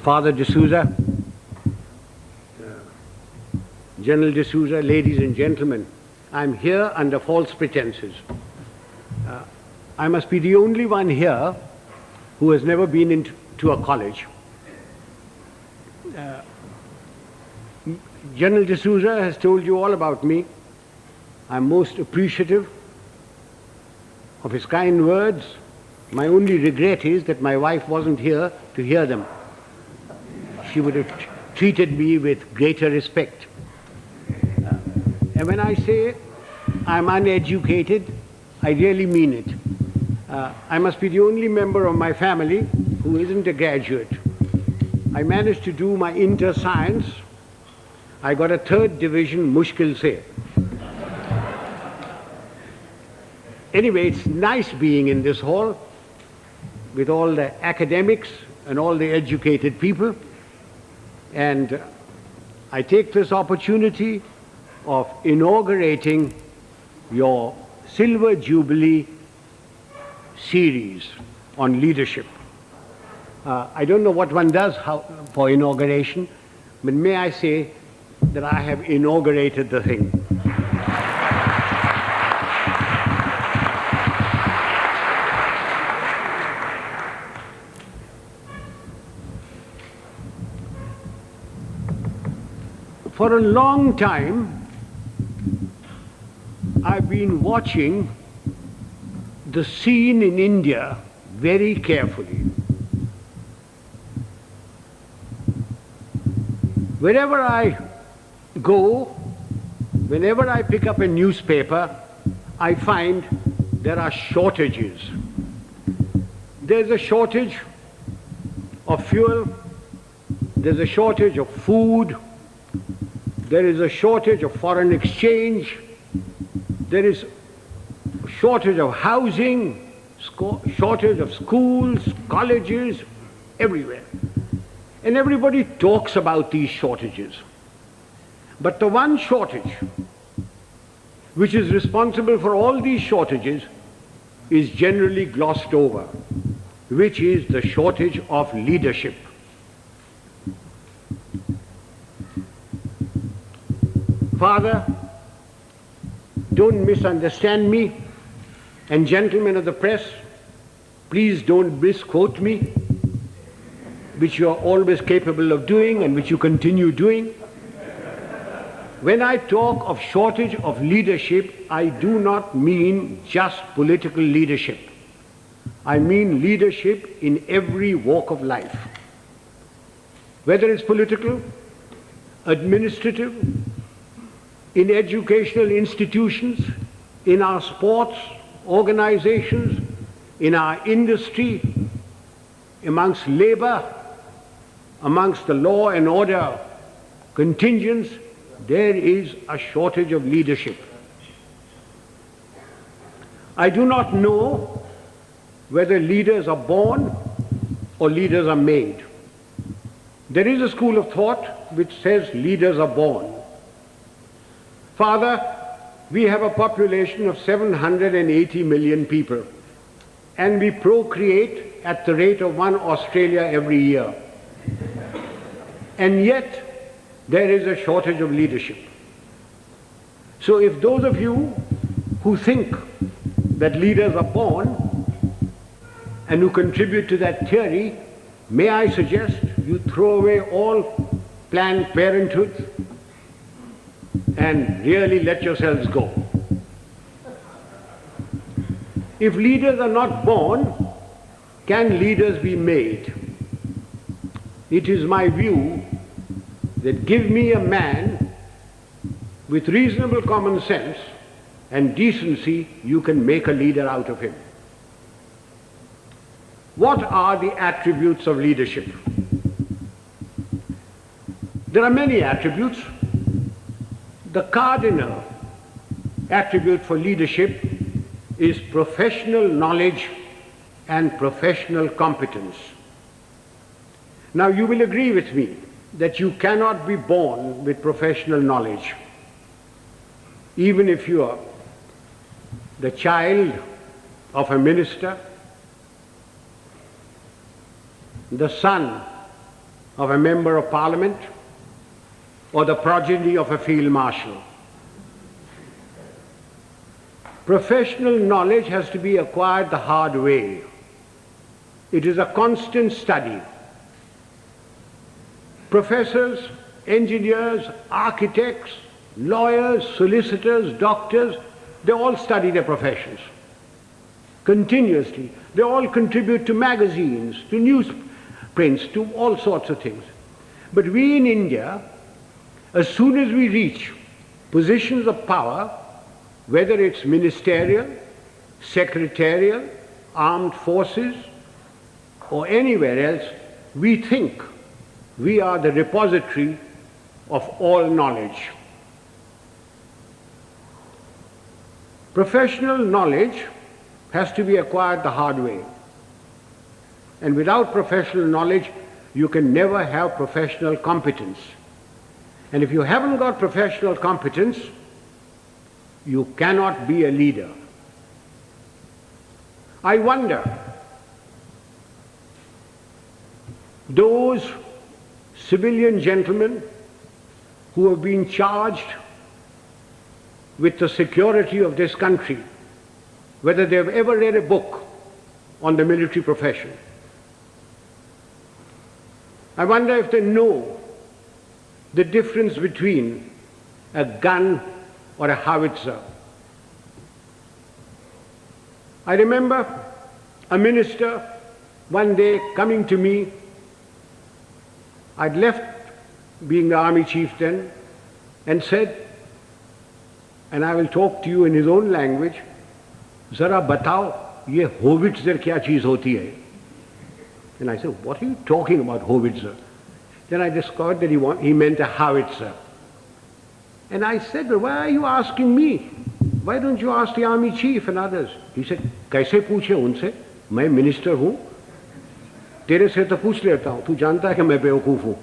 Father D'Souza, General D'Souza, ladies and gentlemen, I'm here under false pretenses. I must be the only one here who has never been into a college. General D'Souza has told you all about me. I'm most appreciative of his kind words. My only regret is that my wife wasn't here to hear them. She would have treated me with greater respect. And when I say I'm uneducated, I really mean it. I must be the only member of my family who isn't a graduate. I managed to do my inter-science. I got a 3rd division, mushkil se. Anyway, it's nice being in this hall with all the academics and all the educated people. And I take this opportunity of inaugurating your Silver Jubilee series on leadership. I don't know what one does for inauguration, but may I say that I have inaugurated the thing. For a long time, I've been watching the scene in India very carefully. Wherever I go, whenever I pick up a newspaper, I find there are shortages. There's a shortage of fuel, there's a shortage of food, there is a shortage of foreign exchange, there is a shortage of housing, shortage of schools, colleges, everywhere. And everybody talks about these shortages. But the one shortage which is responsible for all these shortages is generally glossed over, which is the shortage of leadership. Father, don't misunderstand me, and gentlemen of the press, please don't misquote me, which you are always capable of doing and which you continue doing. When I talk of shortage of leadership, I do not mean just political leadership. I mean leadership in every walk of life. Whether it's political, administrative, in educational institutions, in our sports organizations, in our industry, amongst labor, amongst the law and order contingents, there is a shortage of leadership. I do not know whether leaders are born or leaders are made. There is a school of thought which says leaders are born. Father, we have a population of 780 million people, and we procreate at the rate of 1 Australia every year. And yet, there is a shortage of leadership. So if those of you who think that leaders are born and who contribute to that theory, may I suggest you throw away all Planned Parenthood and really let yourselves go. If leaders are not born, can leaders be made? It is my view that give me a man with reasonable common sense and decency, you can make a leader out of him. What are the attributes of leadership? There are many attributes. The cardinal attribute for leadership is professional knowledge and professional competence. Now you will agree with me that you cannot be born with professional knowledge. Even if you are the child of a minister, the son of a member of parliament or the progeny of a field marshal. Professional knowledge has to be acquired the hard way. It is a constant study. Professors, engineers, architects, lawyers, solicitors, doctors, they all study their professions continuously. They all contribute to magazines, to newsprints, to all sorts of things. But we in India, as soon as we reach positions of power, whether it's ministerial, secretarial, armed forces, or anywhere else, we think we are the repository of all knowledge. Professional knowledge has to be acquired the hard way. And without professional knowledge, you can never have professional competence. And if you haven't got professional competence, you cannot be a leader. I wonder, those civilian gentlemen who have been charged with the security of this country, whether they have ever read a book on the military profession. I wonder if they know the difference between a gun or a howitzer. I remember a minister one day coming to me. I'd left being the army chief then, and said, and I will talk to you in his own language, "Zara batao, ye howitzer kya cheez hoti hai?" And I said, "What are you talking about, howitzer?" Then I discovered that he meant a howitzer. And I said, "Well, why are you asking me? Why don't you ask the army chief and others?" He said, "Kaise पूछे उनसे? मैं minister हूँ, तेरे से तो पूछ लेता हूँ, तू जानता है कि मैं बेवकूफ हूँ."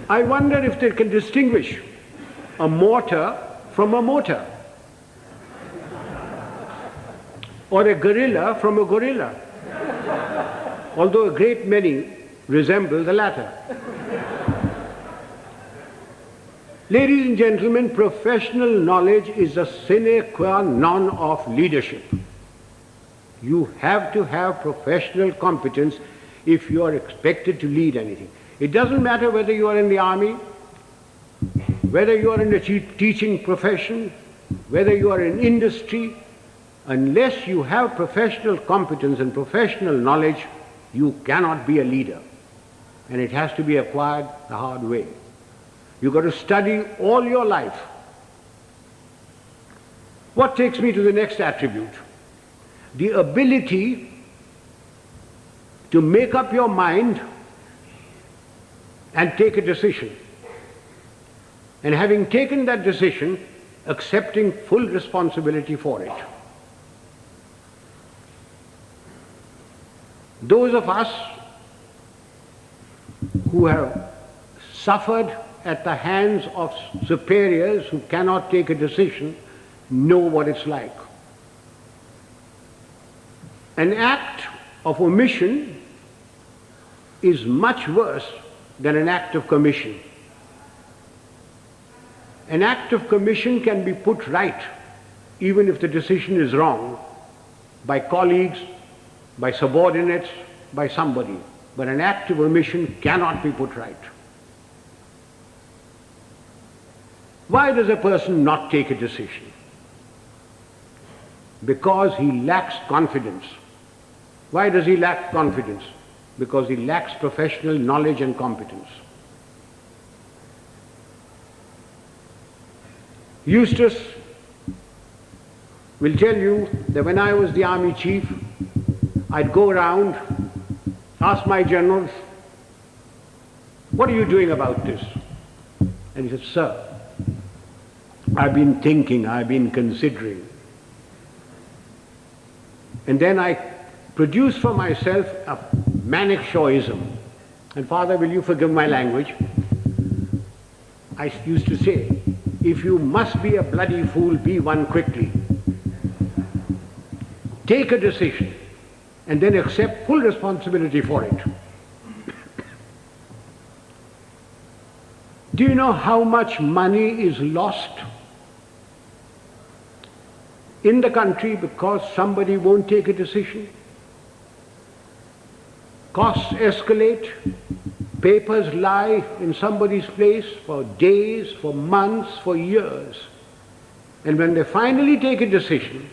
I wonder if they can distinguish a mortar from a mortar, or a gorilla from a gorilla, although a great many resemble the latter. Ladies and gentlemen, professional knowledge is a sine qua non of leadership. You have to have professional competence if you are expected to lead anything. It doesn't matter whether you are in the army, whether you are in the teaching profession, whether you are in industry, unless you have professional competence and professional knowledge, you cannot be a leader. And it has to be acquired the hard way. You've got to study all your life. What takes me to the next attribute? The ability to make up your mind and take a decision. And having taken that decision, accepting full responsibility for it. Those of us who have suffered at the hands of superiors who cannot take a decision know what it's like. An act of omission is much worse than an act of commission. An act of commission can be put right, even if the decision is wrong, by colleagues, by subordinates, by somebody. But an act of omission cannot be put right. Why does a person not take a decision? Because he lacks confidence. Why does he lack confidence? Because he lacks professional knowledge and competence. Eustace will tell you that when I was the army chief, I'd go around, ask my generals, "What are you doing about this?" And he said, "Sir, I've been thinking, I've been considering." And then I produced for myself a Manekshawism. And Father, will you forgive my language? I used to say, if you must be a bloody fool, be one quickly. Take a decision. and then accept full responsibility for it. Do you know how much money is lost in the country because somebody won't take a decision? Costs escalate, papers lie in somebody's place for days, for months, for years. And when they finally take a decision,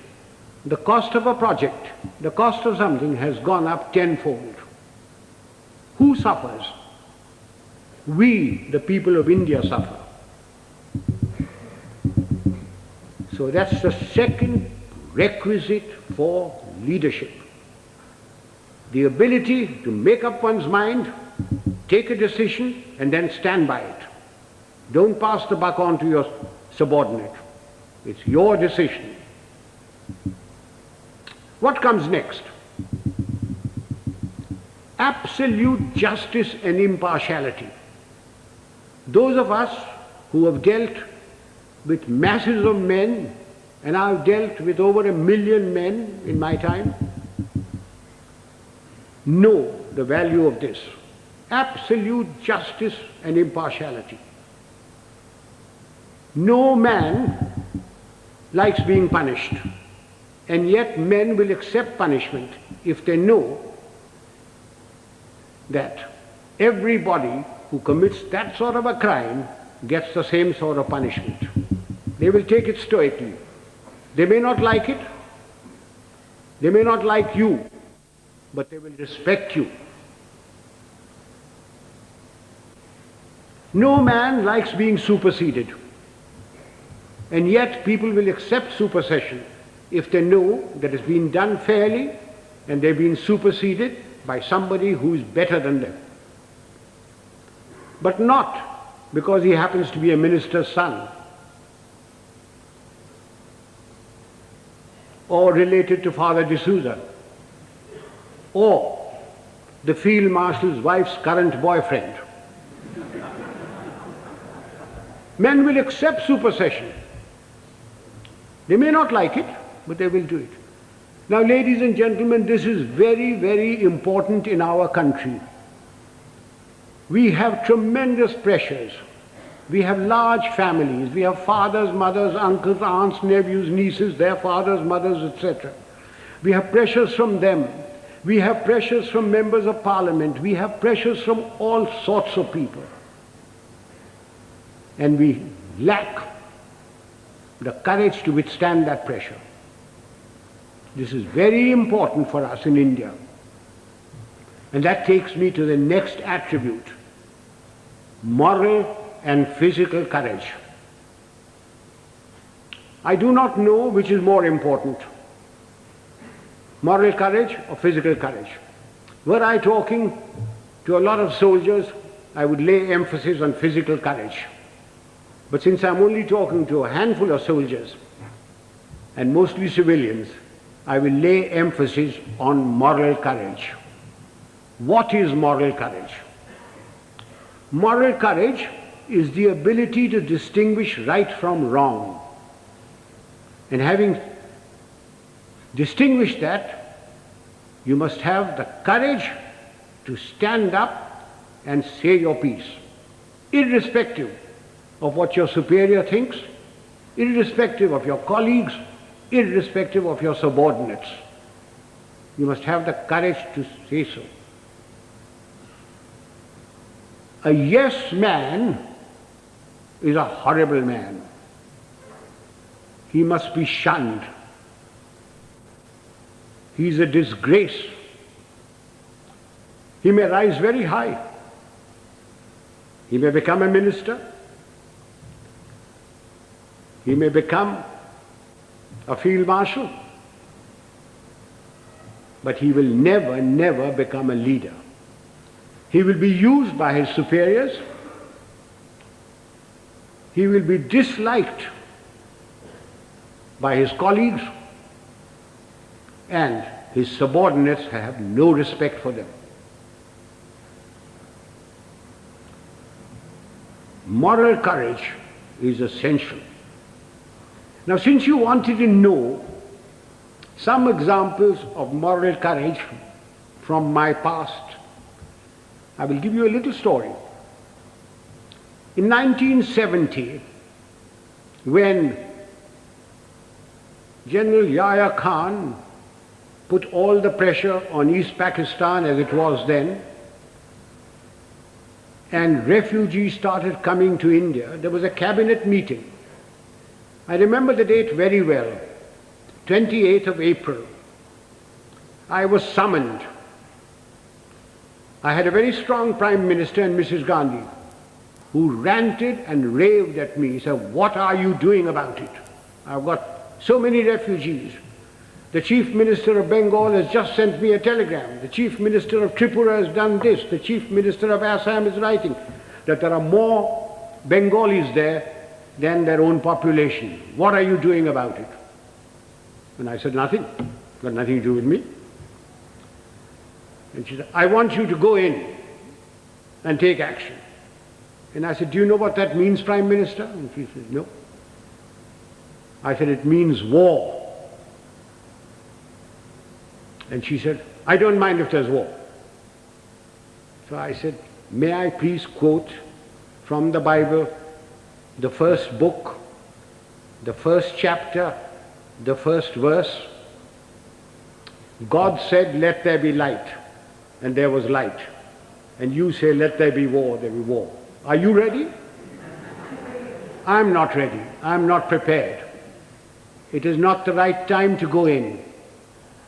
the cost of a project, the cost of something has gone up tenfold. Who suffers? We, the people of India, suffer. So that's the second requisite for leadership. The ability to make up one's mind, take a decision, and then stand by it. Don't pass the buck on to your subordinate. It's your decision. What comes next? Absolute justice and impartiality. Those of us who have dealt with masses of men, and I've dealt with over 1 million men in my time, know the value of this. Absolute justice and impartiality. No man likes being punished, and yet men will accept punishment if they know that everybody who commits that sort of a crime gets the same sort of punishment. They will take it stoically. They may not like it, they may not like you, but they will respect you. No man likes being superseded, and yet people will accept supersession if they know that it's been done fairly and they've been superseded by somebody who's better than them. But not because he happens to be a minister's son or related to Father D'Souza or the Field Marshal's wife's current boyfriend. Men will accept supersession. They may not like it, but they will do it. Now, ladies and gentlemen, this is very, very important in our country. We have tremendous pressures. We have large families. We have fathers, mothers, uncles, aunts, nephews, nieces, their fathers, mothers, etc. We have pressures from them. We have pressures from members of parliament. We have pressures from all sorts of people. And we lack the courage to withstand that pressure. This is very important for us in India. And that takes me to the next attribute: moral and physical courage. I do not know which is more important, moral courage or physical courage. Were I talking to a lot of soldiers, I would lay emphasis on physical courage. But since I'm only talking to a handful of soldiers, and mostly civilians, I will lay emphasis on moral courage. What is moral courage? Moral courage is the ability to distinguish right from wrong. And having distinguished that, you must have the courage to stand up and say your piece, irrespective of what your superior thinks, irrespective of your colleagues, irrespective of your subordinates. You must have the courage to say so. A yes man is a horrible man. He must be shunned. He is a disgrace. He may rise very high. He may become a minister. He may become a field marshal. But he will never, never become a leader. He will be used by his superiors. He will be disliked by his colleagues, and his subordinates have no respect for them. Moral courage is essential. Now, since you wanted to know some examples of moral courage from my past. I will give you a little story. In 1970, when General Yahya Khan put all the pressure on East Pakistan as it was then, and refugees started coming to India, there was a cabinet meeting. I remember the date very well, 28th of April. I was summoned. I had a very strong Prime Minister and Mrs. Gandhi, who ranted and raved at me, said, "What are you doing about it? I've got so many refugees. The Chief Minister of Bengal has just sent me a telegram. The Chief Minister of Tripura has done this. The Chief Minister of Assam is writing that there are more Bengalis there than their own population. What are you doing about it?" And I said, "Nothing. Got nothing to do with me." And she said, "I want you to go in and take action." And I said, "Do you know what that means, Prime Minister?" And she said, "No." I said, "It means war." And she said, "I don't mind if there's war." So I said, "May I please quote from the Bible, the first book, the first chapter, the first verse? God said, 'Let there be light,' and there was light. And you say, 'Let there be war,' there be war. Are you ready?" I'm not ready. I'm not prepared. It is not the right time to go in.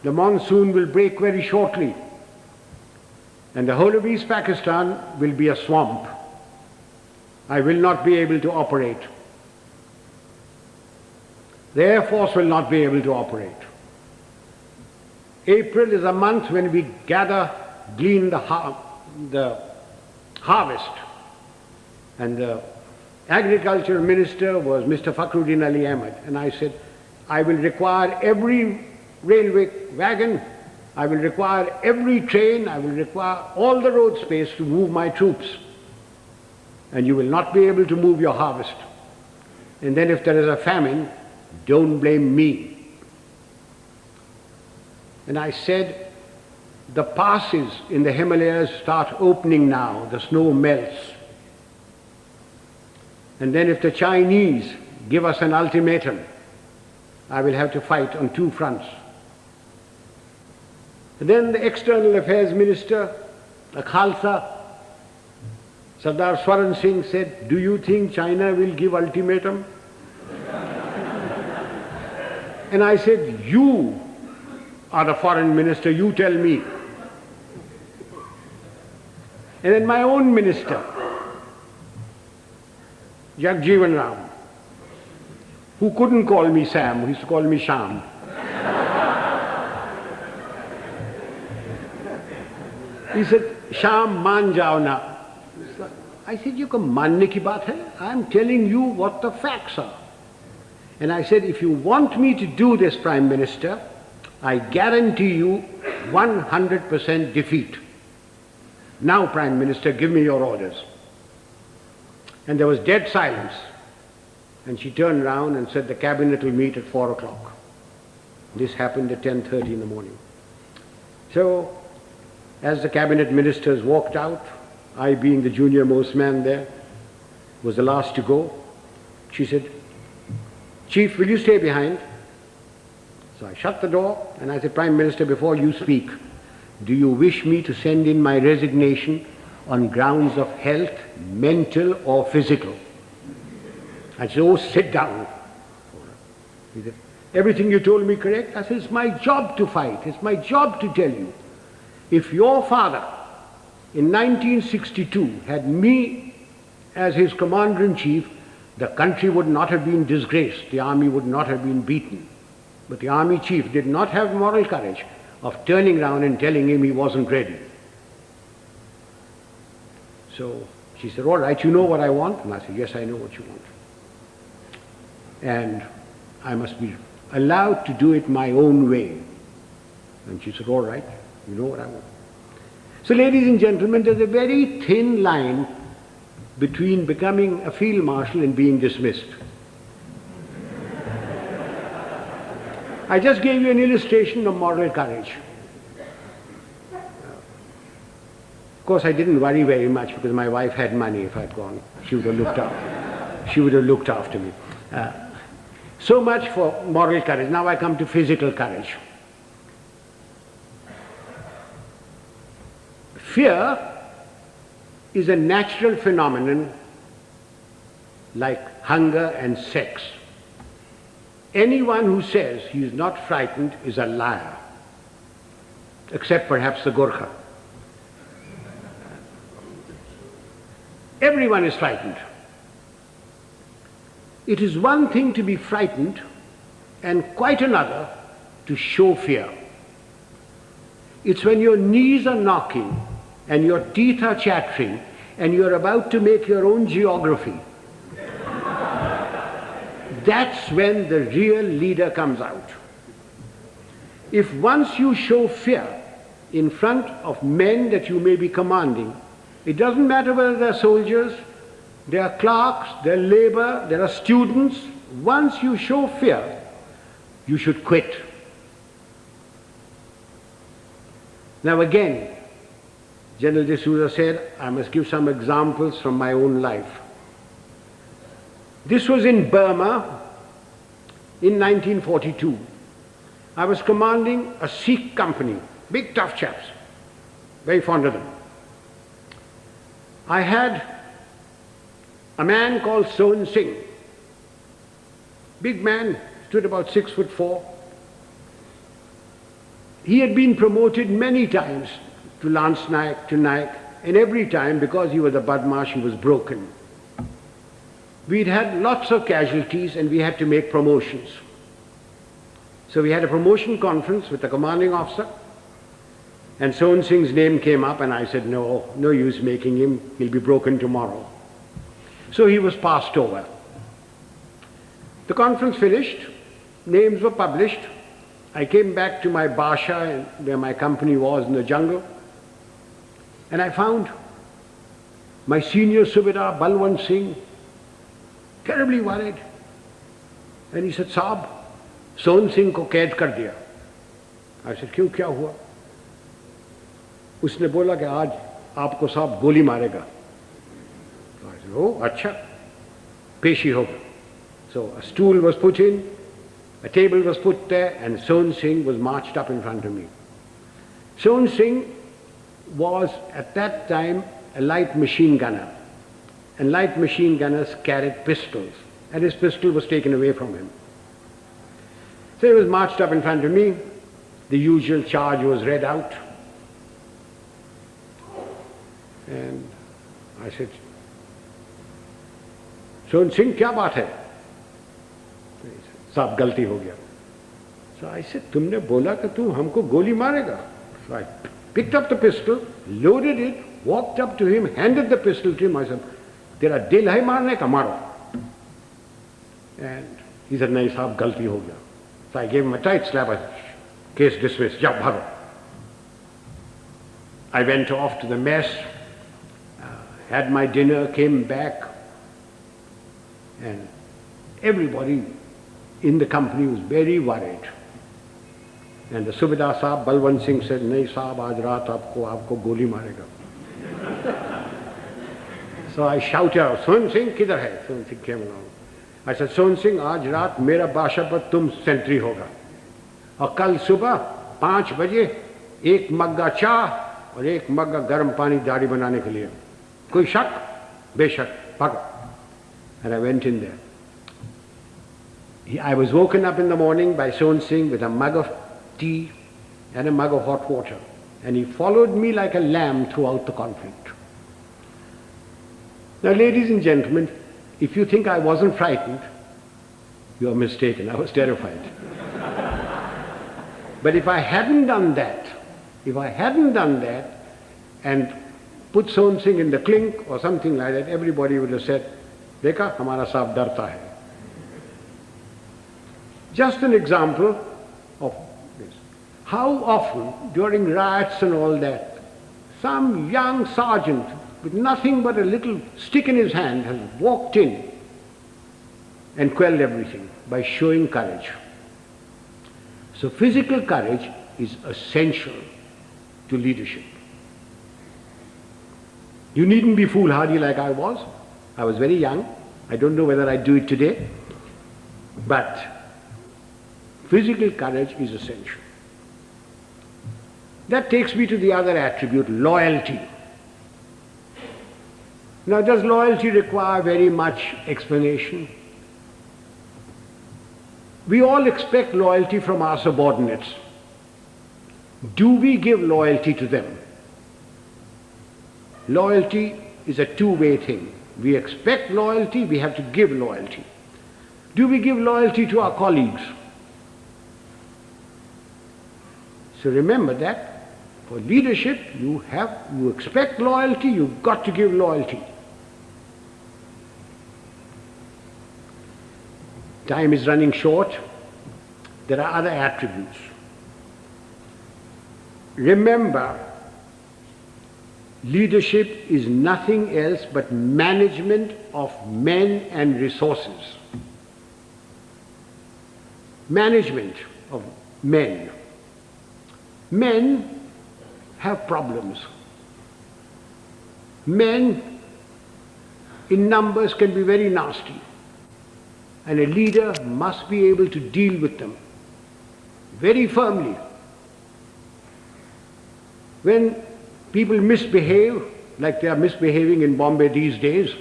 The monsoon will break very shortly, and the whole of East Pakistan will be a swamp. I will not be able to operate. The Air Force will not be able to operate. April is a month when we glean the harvest. And the Agriculture Minister was Mr. Fakhruddin Ali Ahmed. And I said, "I will require every railway wagon, I will require every train, I will require all the road space to move my troops. And you will not be able to move your harvest. And then if there is a famine, don't blame me." And I said, the passes in the Himalayas start opening now, the snow melts. And then if the Chinese give us an ultimatum, I will have to fight on two fronts. And then the External Affairs Minister, the Khalsa, Sardar Swaran Singh, said, "Do you think China will give ultimatum?" And I said, "You are the foreign minister, you tell me." And then my own minister, Jagjeevan Ram, who couldn't call me Sam, who used to call me Sham. He said, "Sham, maan jao na." I said, "You can manne ki baat hai? I'm telling you what the facts are." And I said, "If you want me to do this, Prime Minister, I guarantee you 100% defeat. Now, Prime Minister, give me your orders." And there was dead silence. And she turned around and said, "The cabinet will meet at 4 o'clock. This happened at 10:30 in the morning. So, as the cabinet ministers walked out, I being the junior most man there, was the last to go, she said, "Chief, will you stay behind?" So I shut the door and I said, "Prime Minister, before you speak, do you wish me to send in my resignation on grounds of health, mental or physical?" I said, "Oh, sit down." He said, "Everything you told me correct?" I said, "It's my job to fight. It's my job to tell you. If your father in 1962 had me as his commander-in-chief, the country would not have been disgraced. The army would not have been beaten. But the army chief did not have moral courage of turning around and telling him he wasn't ready." So she said, "All right, you know what I want?" And I said, "Yes, I know what you want. And I must be allowed to do it my own way." And she said, "All right, you know what I want." So ladies and gentlemen, there's a very thin line between becoming a field marshal and being dismissed. I just gave you an illustration of moral courage. Of course, I didn't worry very much because my wife had money. If I'd gone, she would have looked after. She would have looked after me. So much for moral courage. Now I come to physical courage. Fear is a natural phenomenon like hunger and sex. Anyone who says he is not frightened is a liar, except perhaps the Gorkha. Everyone is frightened. It is one thing to be frightened and quite another to show fear. It's when your knees are knocking and your teeth are chattering and you're about to make your own geography. That's when the real leader comes out. If once you show fear in front of men that you may be commanding, it doesn't matter whether they're soldiers, they are clerks, they're labor, there are students. Once you show fear, you should quit. Now again, General D'Souza said, I must give some examples from my own life. This was in Burma in 1942. I was commanding a Sikh company, big tough chaps, very fond of them. I had a man called Sohan Singh, big man, stood about 6'4". He had been promoted many times to Lance Naik, to Naik, and every time, because he was a Badmash, he was broken. We'd had lots of casualties and we had to make promotions. So we had a promotion conference with the commanding officer, and Sohan Singh's name came up and I said, no use making him, he'll be broken tomorrow. So he was passed over. The conference finished, names were published. I came back to my Basha, where my company was in the jungle, and I found my senior Subedar, Balwant Singh, terribly worried. And he said, Saab, Sohan Singh ko kaid kar diya. I said, क्यों क्या हुआ? उसने बोला कि आज आपको साहब गोली मारेगा. So I said, oh, अच्छा, पेशी होगा. So a stool was put in, a table was put there, and Sohan Singh was marched up in front of me. Sohan Singh was at that time a light machine gunner, and light machine gunners carried pistols, and his pistol was taken away from him. So he was marched up in front of me. The usual charge was read out. And I said, Sohan Singh, क्या बात है? साहब गलती हो गया. So I said, तुमने बोला कि तू हमको गोली मारेगा. So I picked up the pistol, loaded it, walked up to him, handed the pistol to him. I said, तेरा दिल है मारने का, मारो. And he said, नहीं साहब गलती हो गया. So I gave him a tight slap. I said, case dismissed, जाओ भागो. I went off to the mess, had my dinner, came back, and everybody in the company was very worried. And the Subedar Saab, Balwant Singh said, नहीं साहब आज रात आपको गोली मारेगा. So I shouted out, Sohan Singh किधर है? Sohan Singh came along. I said, Sohan Singh, आज रात मेरा बाशा पर तुम सेंट्री होगा, और कल सुबह 5 बजे 1 मग्गा चाह और 1 मग्गा गर्म पानी दाढ़ी बनाने के लिए. कोई शक? बेशक, भागो. And I went in there. I was woken up in the morning by Sohan Singh with a mug of tea and a mug of hot water, and he followed me like a lamb throughout the conflict. Now, ladies and gentlemen, if you think I wasn't frightened, you are mistaken. I was terrified. But if I hadn't done that, and put Sohan Singh in the clink or something like that, everybody would have said, Dekha, hamara saab darta hai. Just an example of this. How often during riots and all that, some young sergeant with nothing but a little stick in his hand has walked in and quelled everything by showing courage. So physical courage is essential to leadership. You needn't be foolhardy like I was. I was very young. I don't know whether I'd do it today. But physical courage is essential. That takes me to the other attribute, loyalty. Now, does loyalty require very much explanation? We all expect loyalty from our subordinates. Do we give loyalty to them? Loyalty is a two-way thing. We expect loyalty, we have to give loyalty. Do we give loyalty to our colleagues? So remember that for leadership, you expect loyalty, you've got to give loyalty. Time is running short. There are other attributes. Remember, leadership is nothing else but management of men and resources. Management of men. Men have problems. Men in numbers can be very nasty. And a leader must be able to deal with them very firmly. When people misbehave, like they are misbehaving in Bombay these days,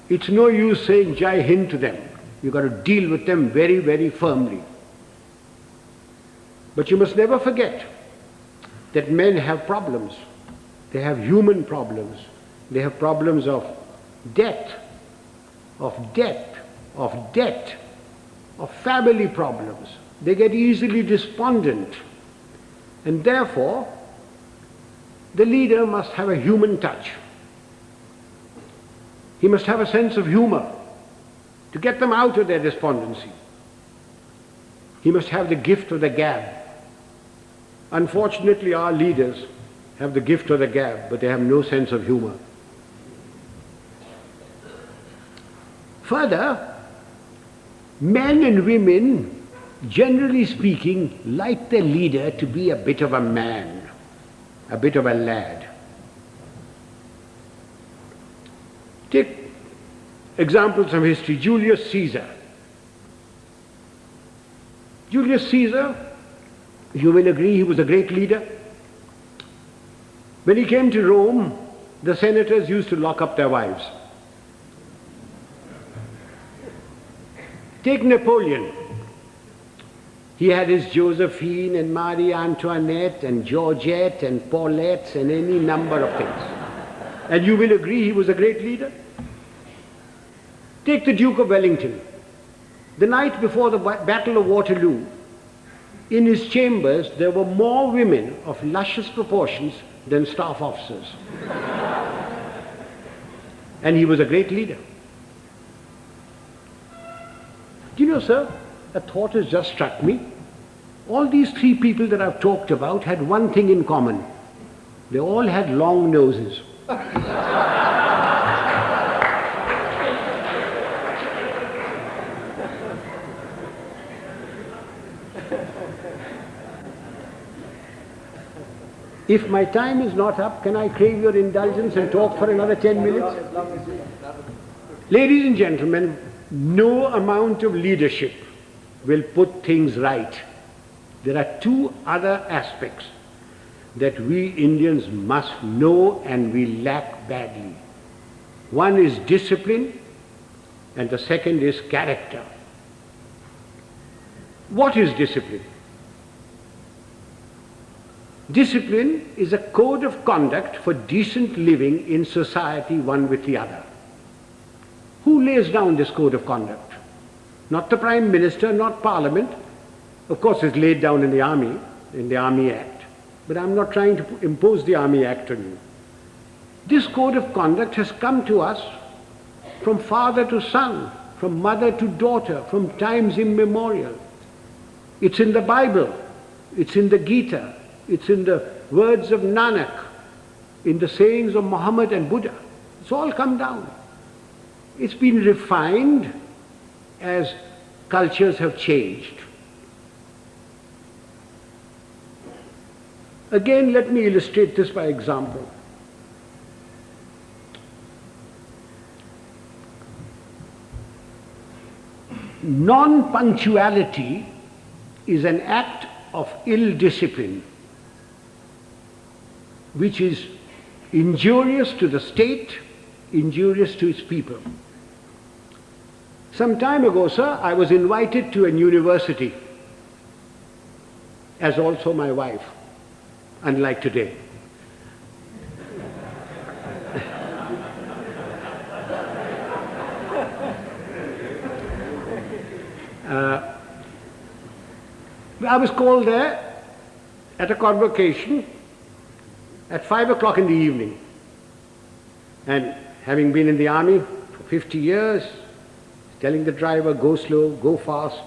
it's no use saying Jai Hind to them. You've got to deal with them very, very firmly. But you must never forget that men have problems. They have human problems. They have problems of debt, of family problems. They get easily despondent. And therefore, the leader must have a human touch. He must have a sense of humor to get them out of their despondency. He must have the gift of the gab. Unfortunately, our leaders have the gift of the gab, but they have no sense of humor. Further, men and women, generally speaking, like their leader to be a bit of a man, a bit of a lad. Take examples from history. Julius Caesar. Julius Caesar, you will agree, he was a great leader. When he came to Rome, the senators used to lock up their wives. Take Napoleon. He had his Josephine and Marie Antoinette and Georgette and Paulette and any number of things. And you will agree he was a great leader. Take the Duke of Wellington. The night before the Battle of Waterloo, in his chambers there were more women of luscious proportions than staff officers. And he was a great leader. Do you know, sir, a thought has just struck me. All these three people that I've talked about had one thing in common. They all had long noses. If my time is not up, can I crave your indulgence and talk for another 10 minutes? Ladies and gentlemen, no amount of leadership will put things right. There are two other aspects that we Indians must know and we lack badly. One is discipline and the second is character. What is discipline? Discipline is a code of conduct for decent living in society one with the other. Who lays down this code of conduct? Not the Prime Minister, not Parliament. Of course it's laid down in the Army Act. But I'm not trying to impose the Army Act on you. This code of conduct has come to us from father to son, from mother to daughter, from times immemorial. It's in the Bible, it's in the Gita, it's in the words of Nanak, in the sayings of Muhammad and Buddha. It's all come down. It's been refined as cultures have changed. Again, let me illustrate this by example. Non-punctuality is an act of ill discipline which is injurious to the state, injurious to its people. Some time ago, sir, I was invited to a university, as also my wife, unlike today. I was called there at a convocation at 5 o'clock in the evening. And having been in the army for 50 years, telling the driver, go slow, go fast,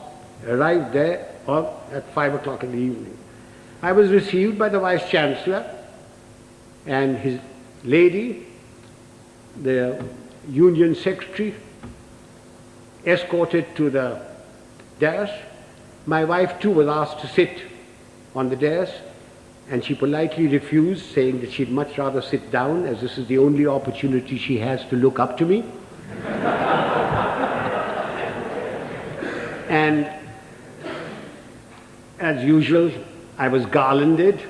arrived there at 5 o'clock in the evening. I was received by the Vice Chancellor and his lady, the Union Secretary, escorted to the dais. My wife too was asked to sit on the dais, and she politely refused, saying that she'd much rather sit down, as this is the only opportunity she has to look up to me. And as usual, I was garlanded.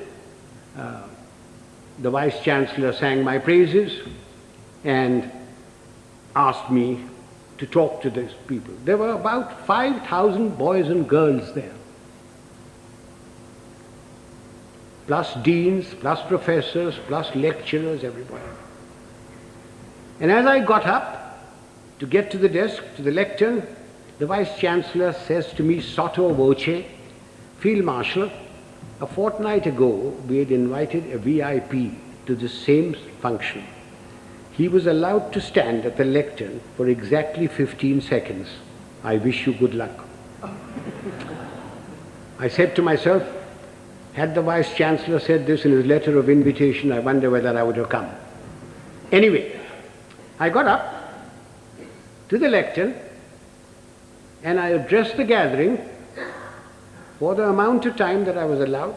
The Vice Chancellor sang my praises and asked me to talk to these people. There were about 5,000 boys and girls there, plus deans, plus professors, plus lecturers, everybody. And as I got up to get to the desk, to the lectern, the Vice Chancellor says to me, sotto voce, Field Marshal, a fortnight ago we had invited a VIP to the same function. He was allowed to stand at the lectern for exactly 15 seconds. I wish you good luck. I said to myself, had the Vice Chancellor said this in his letter of invitation, I wonder whether I would have come. Anyway, I got up to the lectern and I addressed the gathering for the amount of time that I was allowed.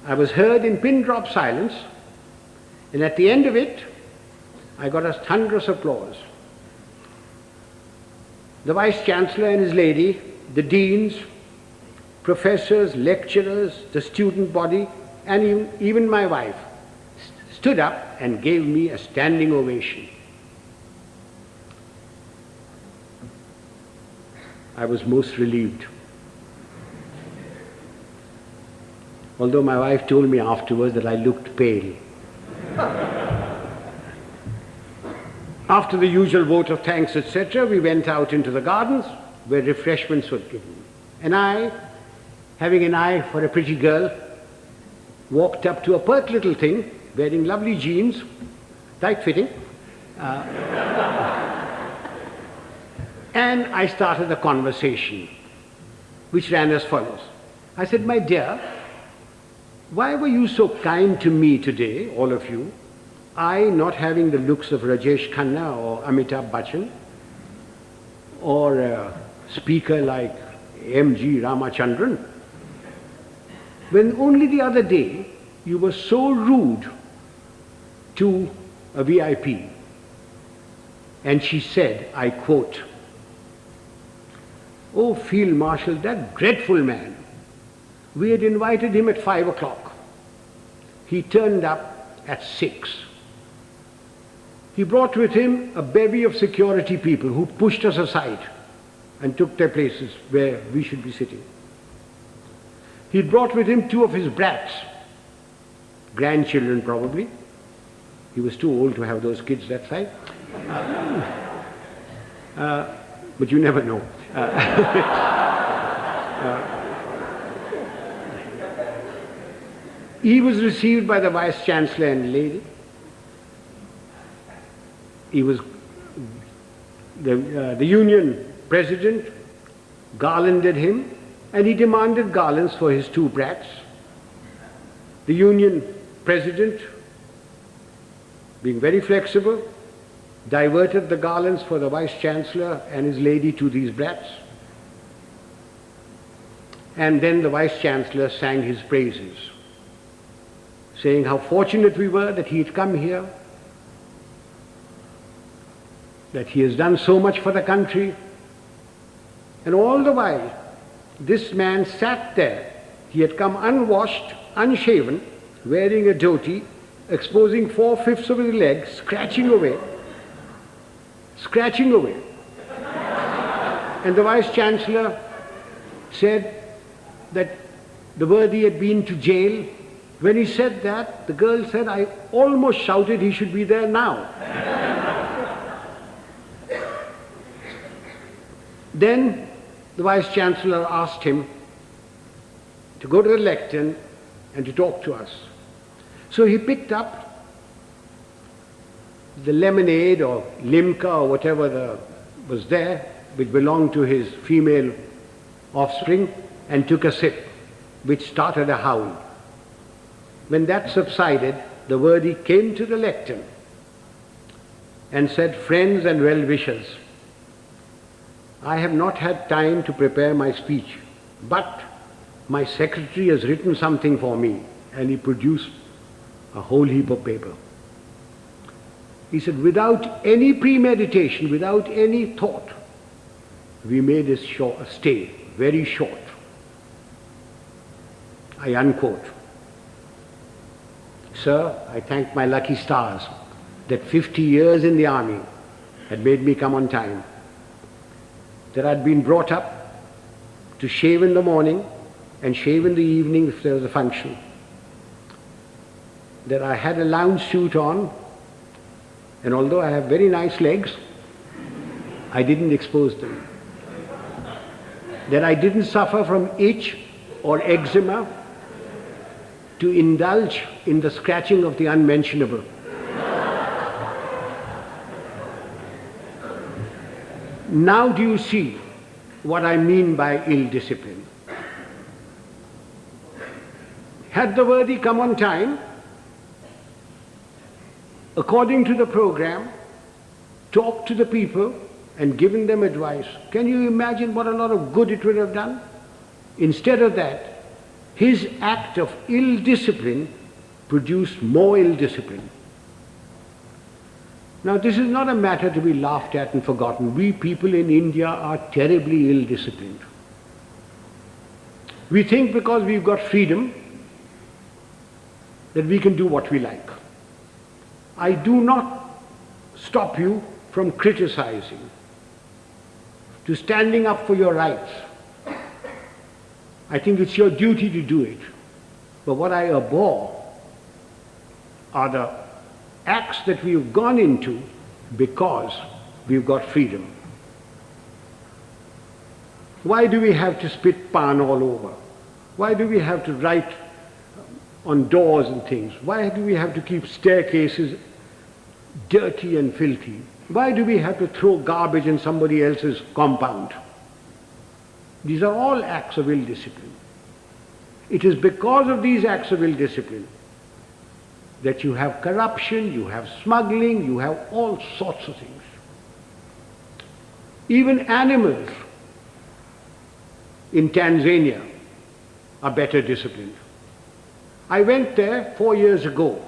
I was heard in pin-drop silence, and at the end of it, I got a thunderous applause. The Vice Chancellor and his lady, the deans, professors, lecturers, the student body, and even my wife stood up and gave me a standing ovation. I was most relieved. Although my wife told me afterwards that I looked pale. After the usual vote of thanks, etc., we went out into the gardens where refreshments were given. And I, having an eye for a pretty girl, walked up to a pert little thing wearing lovely jeans, tight-fitting, and I started a conversation which ran as follows. I said, my dear, why were you so kind to me today, all of you? I not having the looks of Rajesh Khanna or Amitabh Bachchan, or a speaker like M.G. Ramachandran, when only the other day you were so rude to a VIP. And she said, I quote, "Oh, Field Marshal, that dreadful man. We had invited him at 5 o'clock. He turned up at 6. He brought with him a bevy of security people who pushed us aside and took their places where we should be sitting. He brought with him 2 of his brats, grandchildren probably. He was too old to have those kids that side. But you never know. He was received by the Vice Chancellor and lady. He was the Union President garlanded him, and he demanded garlands for his 2 brats. The Union President, being very flexible, diverted the garlands for the Vice Chancellor and his lady to these brats. And then the Vice-Chancellor sang his praises, saying how fortunate we were that he had come here, that he has done so much for the country. And all the while, this man sat there. He had come unwashed, unshaven, wearing a dhoti, exposing 4/5 of his legs, scratching away. And the Vice-Chancellor said that the worthy had been to jail. When he said that, the girl said, I almost shouted he should be there now. Then the Vice-Chancellor asked him to go to the lectern and to talk to us. So he picked up the lemonade or limca or whatever was there, which belonged to his female offspring, and took a sip, which started a howl. When that subsided, the worthy came to the lectern and said, friends and well-wishers, I have not had time to prepare my speech, but my secretary has written something for me, and he produced a whole heap of paper. He said, without any premeditation, without any thought, we made a stay, very short. I unquote. Sir, I thank my lucky stars that 50 years in the army had made me come on time, that I'd been brought up to shave in the morning and shave in the evening if there was a function, that I had a lounge suit on, and although I have very nice legs, I didn't expose them, that I didn't suffer from itch or eczema to indulge in the scratching of the unmentionable. Now do you see what I mean by ill discipline? Had the worthy come on time, according to the program, talked to the people and given them advice, can you imagine what a lot of good it would have done? Instead of that, his act of ill discipline produced more ill discipline. Now this is not a matter to be laughed at and forgotten. We people in India are terribly ill disciplined. We think because we've got freedom that we can do what we like. I do not stop you from criticizing, to standing up for your rights. I think it's your duty to do it. But what I abhor are the acts that we've gone into because we've got freedom. Why do we have to spit pan all over? Why do we have to write on doors and things? Why do we have to keep staircases dirty and filthy? Why do we have to throw garbage in somebody else's compound? These are all acts of ill discipline. It is because of these acts of ill discipline that you have corruption, you have smuggling, you have all sorts of things. Even animals in Tanzania are better disciplined. I went there 4 years ago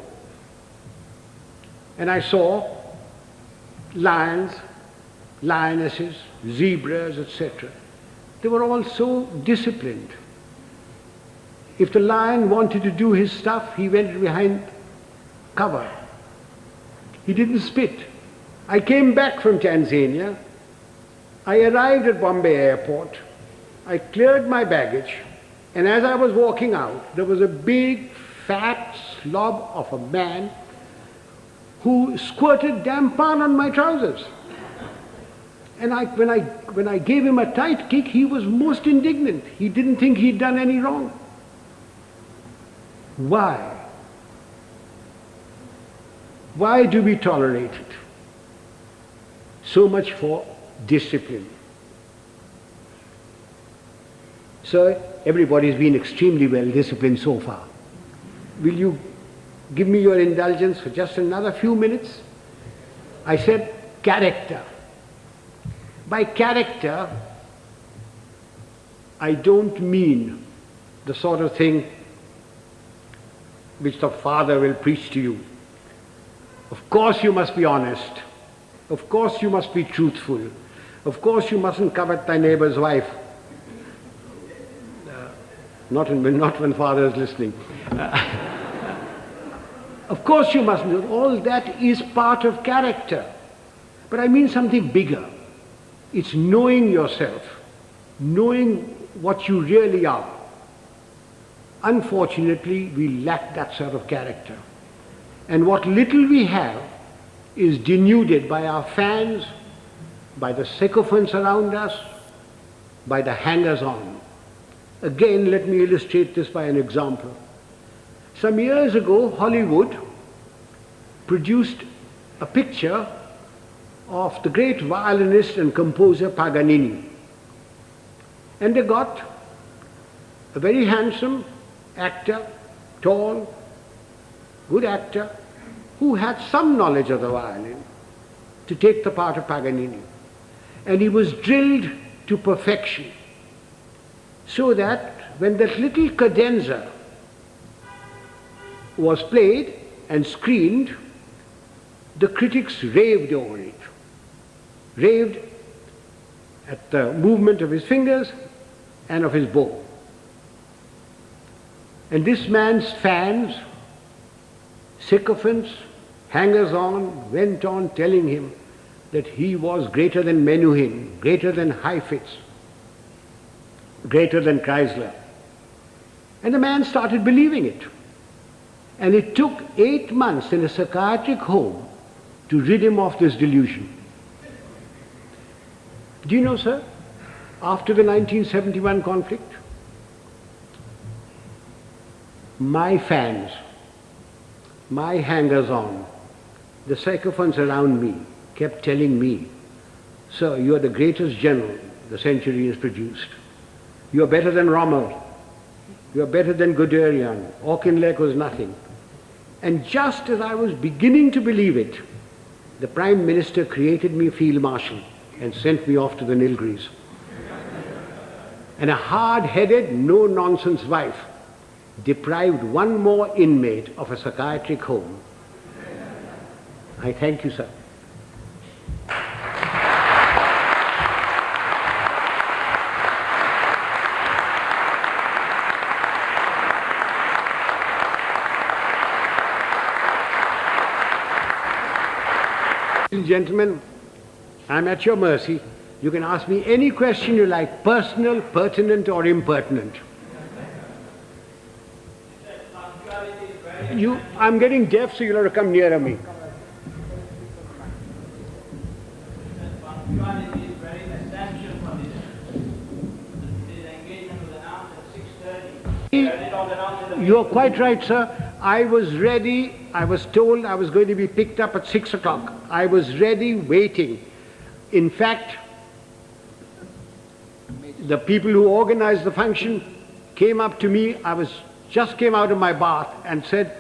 and I saw lions, lionesses, zebras, etc. They were all so disciplined. If the lion wanted to do his stuff, he went behind cover. He didn't spit. I came back from Tanzania. I arrived at Bombay airport. I cleared my baggage, and as I was walking out, there was a big, fat slob of a man who squirted damn pan on my trousers. And when I gave him a tight kick, he was most indignant. He didn't think he'd done any wrong. Why? Why do we tolerate it? So much for discipline. So everybody's been extremely well disciplined so far. Will you give me your indulgence for just another few minutes? I said character. By character, I don't mean the sort of thing which the father will preach to you. Of course you must be honest. Of course you must be truthful. Of course you mustn't covet thy neighbor's wife. Not when father is listening. Of course you mustn't. All that is part of character. But I mean something bigger. It's knowing yourself, knowing what you really are. Unfortunately, we lack that sort of character. And what little we have is denuded by our fans, by the sycophants around us, by the hangers-on. Again, let me illustrate this by an example. Some years ago, Hollywood produced a picture of the great violinist and composer Paganini. And they got a very handsome actor, tall, good actor, who had some knowledge of the violin, to take the part of Paganini. And he was drilled to perfection, so that when that little cadenza was played and screened, the critics raved over it, raved at the movement of his fingers and of his bow. And this man's fans, sycophants, hangers-on, went on telling him that he was greater than Menuhin, greater than Heifetz, greater than Chrysler. And the man started believing it. And it took 8 months in a psychiatric home to rid him of this delusion. Do you know, sir, after the 1971 conflict, my fans, my hangers-on, the sycophants around me kept telling me, "Sir, you are the greatest general the century has produced. You are better than Rommel. You are better than Guderian. Auchinleck was nothing." And just as I was beginning to believe it, the Prime Minister created me Field Marshal and sent me off to the Nilgiris. And a hard-headed, no-nonsense wife deprived one more inmate of a psychiatric home. I thank you, sir. Gentlemen, I'm at your mercy. You can ask me any question you like, personal, pertinent or impertinent. I'm getting deaf, so you'll have to come nearer me. Punctuality is very essential for this. This engagement was announced at 6:30. You are quite right, sir. I was ready. I was told I was going to be picked up at 6 o'clock. I was ready, waiting. In fact, the people who organized the function came up to me. Just came out of my bath and said,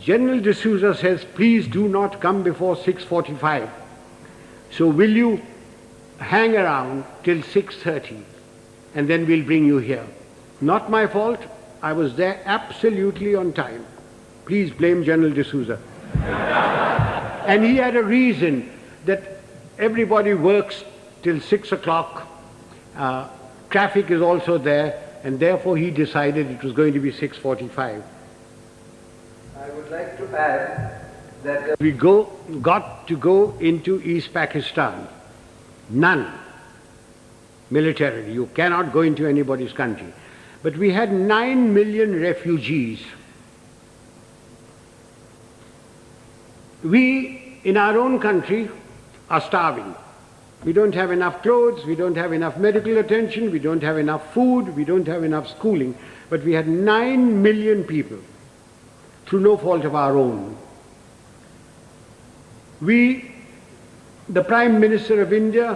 "General D'Souza says, please do not come before 6:45. So will you hang around till 6:30 and then we'll bring you here." Not my fault. I was there absolutely on time. Please blame General D'Souza. And he had a reason that everybody works till 6 o'clock. Traffic is also there, and therefore he decided it was going to be 6:45. I would like to add that We got to go into East Pakistan. None. Militarily. You cannot go into anybody's country. But we had 9 million refugees. We, in our own country, are starving. We don't have enough clothes, we don't have enough medical attention, we don't have enough food, we don't have enough schooling. But we had 9 million people, through no fault of our own. We, the Prime Minister of India,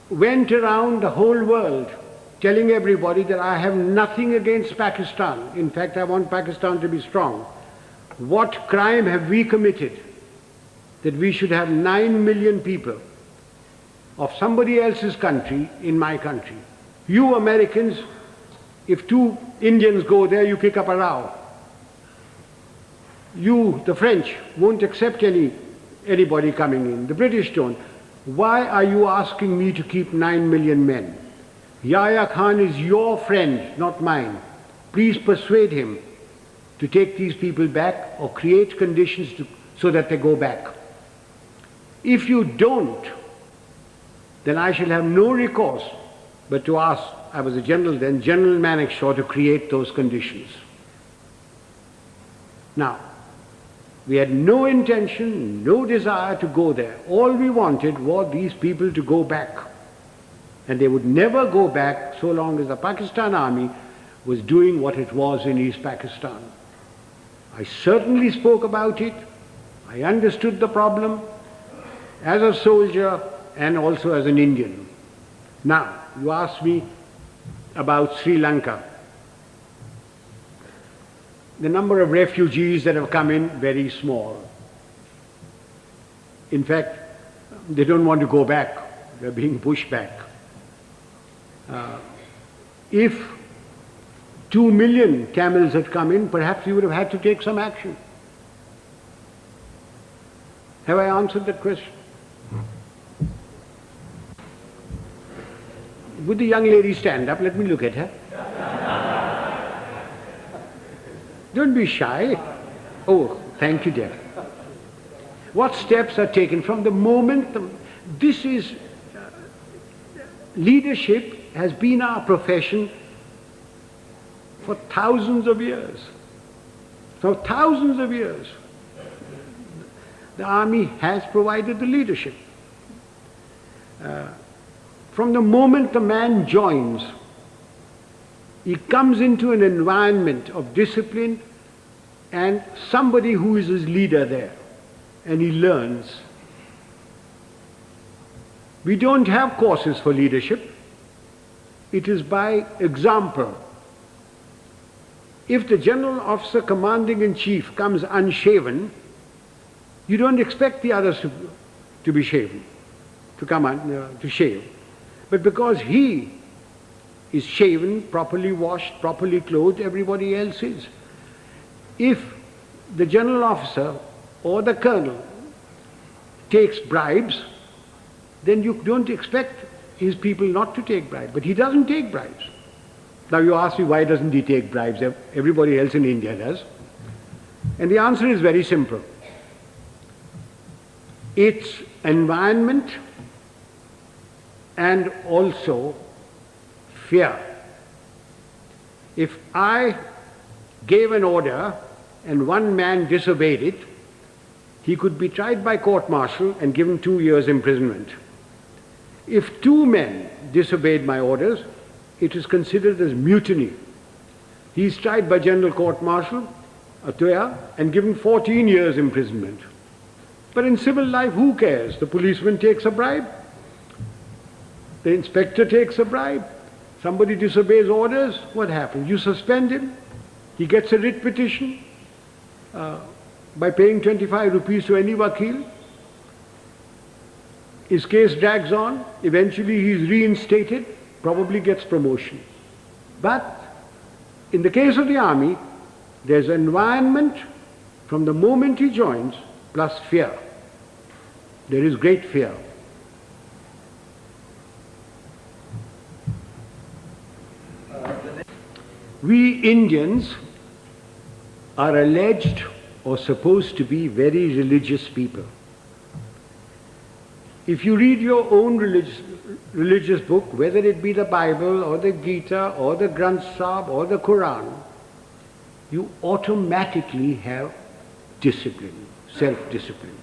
went around the whole world telling everybody that I have nothing against Pakistan. In fact, I want Pakistan to be strong. What crime have we committed that we should have 9 million people of somebody else's country in my country? You Americans, if two Indians go there, you kick up a row. You, the French, won't accept anybody coming in. The British don't. Why are you asking me to keep 9 million men? Yahya Khan is your friend, not mine. Please persuade him to take these people back or create conditions so that they go back. If you don't, then I shall have no recourse but to ask, I was a general then, General Manekshaw to create those conditions. Now, we had no intention, no desire to go there. All we wanted was these people to go back. And they would never go back so long as the Pakistan army was doing what it was in East Pakistan. I certainly spoke about it. I understood the problem as a soldier and also as an Indian. Now, you asked me about Sri Lanka. The number of refugees that have come in, very small. In fact, they don't want to go back. They're being pushed back. If 2 million camels had come in, perhaps we would have had to take some action. Have I answered that question? Would the young lady stand up? Let me look at her. Don't be shy. Oh, thank you, dear. What steps are taken from the moment this is leadership has been our profession for thousands of years. For thousands of years. The army has provided the leadership. From the moment the man joins, he comes into an environment of discipline and somebody who is his leader there, and he learns. We don't have courses for leadership. It is by example. If the general officer commanding in chief comes unshaven, you don't expect the others to be shaven, to shave. But because he is shaven, properly washed, properly clothed, everybody else is. If the general officer or the colonel takes bribes, then you don't expect his people not to take bribes. But he doesn't take bribes. Now you ask me, why doesn't he take bribes? Everybody else in India does. And the answer is very simple. It's environment and also fear. If I gave an order and one man disobeyed it, he could be tried by court-martial and given 2 years imprisonment. If 2 men disobeyed my orders, it is considered as mutiny. He is tried by general court-martial, and given 14 years imprisonment. But in civil life, who cares? The policeman takes a bribe. The inspector takes a bribe. Somebody disobeys orders, what happens? You suspend him. He gets a writ petition by paying 25 rupees to any wakil. His case drags on. Eventually he is reinstated, probably gets promotion. But in the case of the army, there's an environment from the moment he joins, plus fear. There is great fear. We Indians are alleged or supposed to be very religious people. If you read your own religious book, whether it be the Bible or the Gita or the Granth Sahib or the Quran, you automatically have discipline, self-discipline.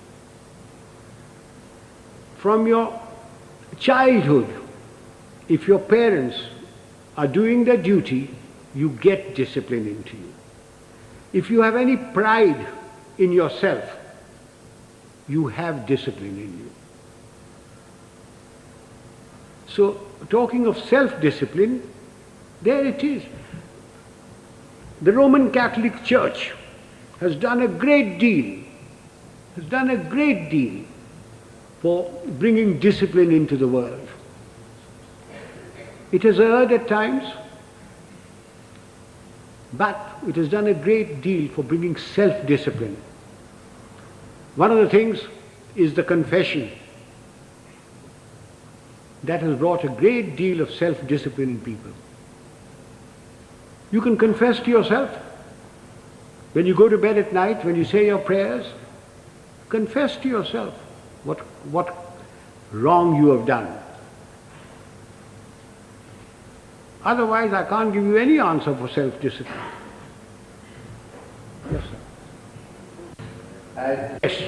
From your childhood, if your parents are doing their duty, you get discipline into you. If you have any pride in yourself, you have discipline in you. So, talking of self-discipline, there it is. The Roman Catholic Church has done a great deal, for bringing discipline into the world. It has erred at times, but it has done a great deal for bringing self-discipline. One of the things is the confession. That has brought a great deal of self-discipline in people. You can confess to yourself. When you go to bed at night, when you say your prayers, confess to yourself what wrong you have done. Otherwise, I can't give you any answer for self-discipline. Yes, sir. As Yes.